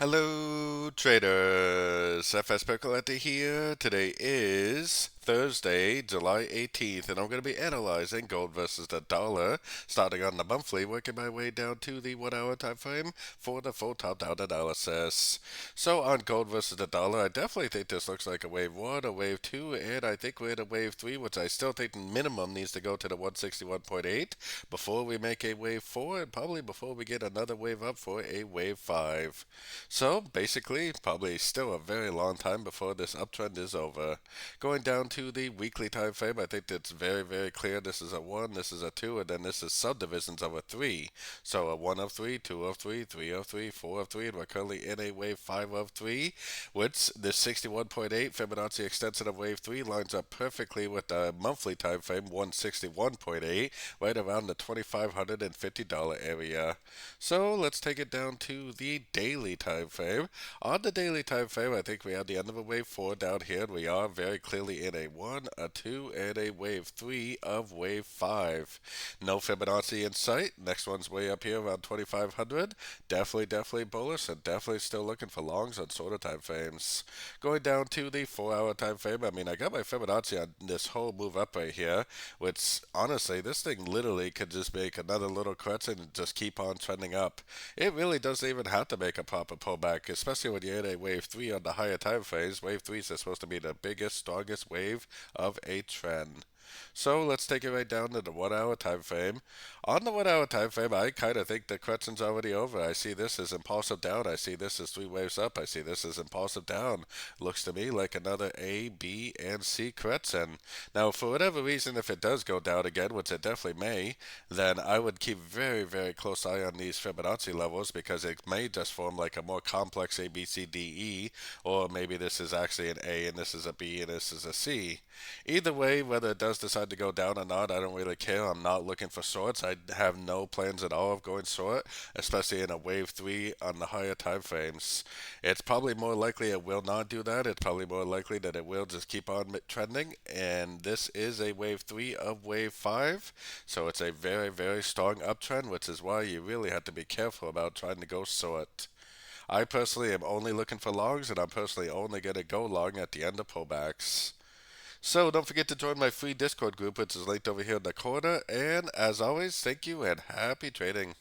Hello, traders. FX Pip Collector here. Today is Thursday, July 18th, and I'm going to be analyzing gold versus the dollar, starting on the monthly, working my way down to the 1 hour time frame for the full top-down analysis. So on gold versus the dollar, I definitely think this looks like a wave 1, a wave 2, and I think we're in a wave 3, which I still think minimum needs to go to the 161.8 before we make a wave 4, and probably before we get another wave up for a wave 5. So basically, probably still a very long time before this uptrend is over. Going down to the weekly time frame, I think it's very, very clear. This is a 1, this is a 2, and then this is subdivisions of a 3. So a 1 of 3, 2 of 3, 3 of 3, 4 of 3, and we're currently in a wave 5 of 3, which this 61.8 Fibonacci extension of wave 3 lines up perfectly with the monthly time frame 161.8, right around the $2,550 area. So let's take it down to the daily time frame. On the daily time frame, I think we are at the end of a wave 4 down here, and we are very clearly in a 1, a 2, and a wave 3 of wave 5. No Fibonacci in sight. Next one's way up here around 2,500. Definitely bullish, and definitely still looking for longs on shorter time frames. Going down to the 4 hour time frame, I mean, I got my Fibonacci on this whole move up right here, which honestly, this thing literally could just make another little correction and just keep on trending up. It really doesn't even have to make a proper pullback, especially when you're in a wave 3 on the higher time frames. Wave 3s is supposed to be the biggest, strongest wave of a trend. So let's take it right down to the 1 hour time frame. On the 1 hour time frame, I kind of think the correction's already over. I see this as impulsive down. I see this as 3 waves up. I see this as impulsive down. Looks to me like another A, B, and C correction. Now, for whatever reason, if it does go down again, which it definitely may, then I would keep very, very close eye on these Fibonacci levels because it may just form like a more complex A, B, C, D, E, or maybe this is actually an A and this is a B and this is a C. Either way, whether it does decide to go down or not, I don't really care. I'm not looking for shorts. I have no plans at all of going short, especially in a wave 3 on the higher time frames. It's probably more likely it will not do that. It's probably more likely that it will just keep on trending, and this is a wave 3 of wave 5, so it's a very, very strong uptrend, which is why you really have to be careful about trying to go short. I personally am only looking for longs, and I'm personally only going to go long at the end of pullbacks. So don't forget to join my free Discord group, which is linked over here in the corner. And as always, thank you and happy trading.